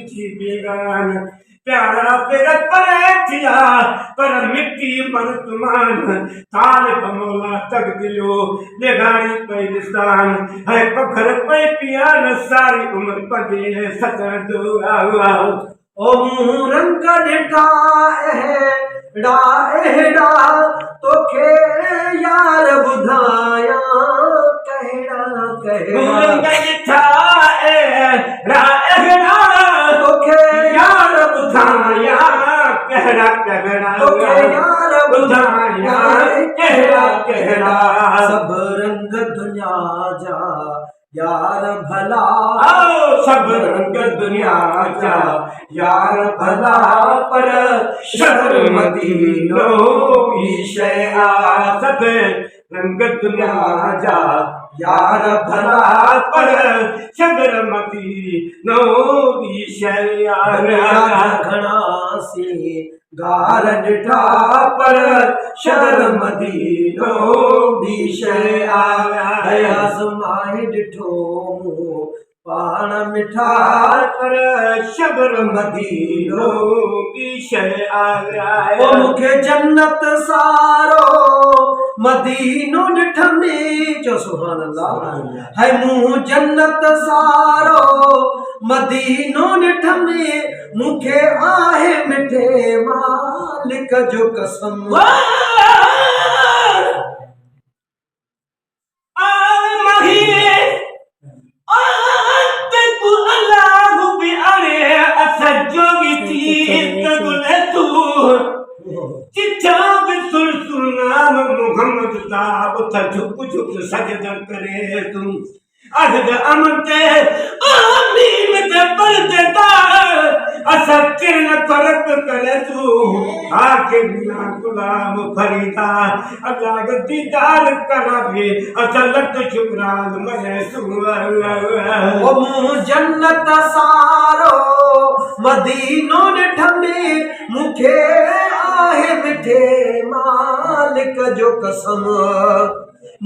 थी बेगान प्यारा पेरा परे थिया पर मिट्टी पर तुमान ताल कमोला तक दिलो लेगाड़ी पैलिस्तान है पखर पे पियान सारी उम्र पगे सतर दुआ ओ रंग ॾिठा एड़ा एड़ा तोखे यार ॿुधाया कहड़ा कहड़ा रंग ॾिठा एड़ा एड़ा तोखे यार ॿुधाया कहड़ा कहड़ा तोखे यार ॿुधाया कहड़ा कहड़ा सब रंग दुनिया जा यार भला सब रंग दुनिया जा यार भला पर शर्म दीनो भी शया सब रंग दुनिया जा यार भला पर शर्म दीनो भी शया घणा सी गार ॾिठा पर शर्म दीनो भी शया आज़माए ॾिठो मूं पाण मिठा पर शबर मदीनो की शय आगरा ओ मूंखे जन्नत सारो मदीनो ॾिठ में चो सुभान अल्लाह है मूं जन्नत सारो मदीनो ॾिठ में मूंखे आहे मिठे मालिक जो कसम मोहम्मद साहब था झुक झुक सजदा करे तुम अहद अमते आमीन ते परदेदा असा किरण फरक करे तू आके बिना गुलाम फरीदा अल्लाह के दीदार करावे असा लत शुक्रान मने सुअल्लाह ओ मूं जन्नत सारो मदीनो ॾिठ में मूंखे आहे मिठे मालिक जो कसम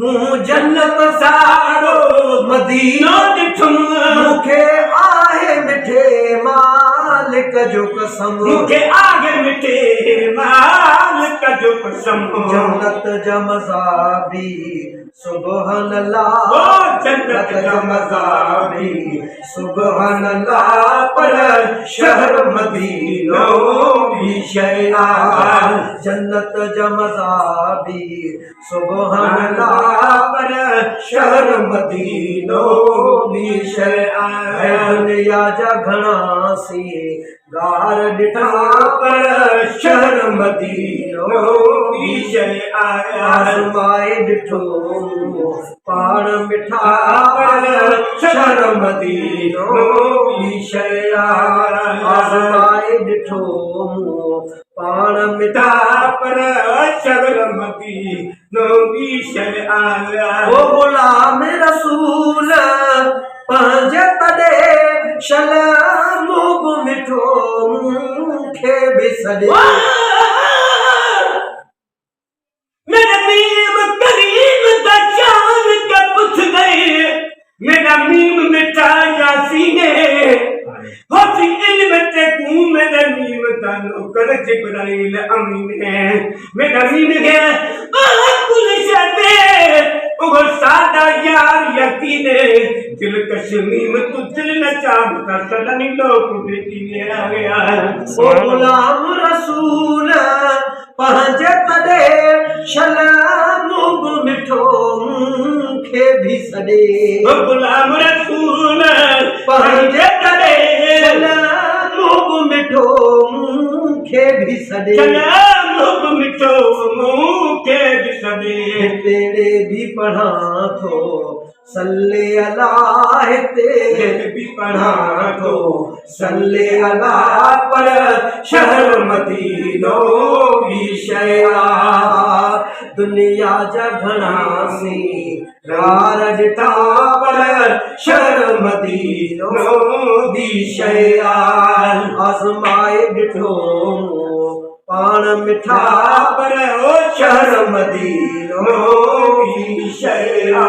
मूं जन्नत सारो मदीनो ॾिठ मूंखे आहे मिठे मालिक जो कसम मूंखे आहे मिठे मालिक जो कसम जन्नत जा मज़ा भी सुभान अल्लाह जन्नत जा मज़ा भी सुभान अल्लाह पर शहर मदीनो भी शया जन्नत जा मज़ा भी सुभान अल्लाह पर शहर मदीनो भी शया दुनिया जा घणा सी गार ॾिठा पर शहर मदीनो भी शया आज़माए ॾिठो पाण मिठा पर शहर मदीनो भी शया आज़माए ॾिठो पाण मिठा पर शहर मदीनो भी शया ओ गुलाम रसूल पंहिंजे तॾे शलाम मिठो मूंखे बि सॾे मेरा मीम करीम का शान का पुछ गए मेरा मीम मिठा यासीने होसी इल्म ते कू मेरा मीम का नौकर जिब्राइल अमीन है मेरा मीम है कुल शते ओ सादा यार यकीने दिल कश्मीम तू दिल न चाहता सदनी लोग बेटी ने आ गया ओ गुलाम रसूल पंहिंजे तॾे शलाम मिठो मूंखे बि सॾे ओ गुलाम रसूल पंहिंजे तॾे शलाम मिठो मूंखे बि सॾे सलाम मिठो मूंखे बि सॾे तेरे भी पढ़ा थो सल्ले अलाह तेरे भी पढ़ा थो सल्ले अलाह पर शहर मदीनो भी शया दुनिया जा घणा सी गार ॾिठा पर शहर मदीनो भी शया आज़माए ॾिठो पाण मिठा पर ओ शहर मदीनो भी शया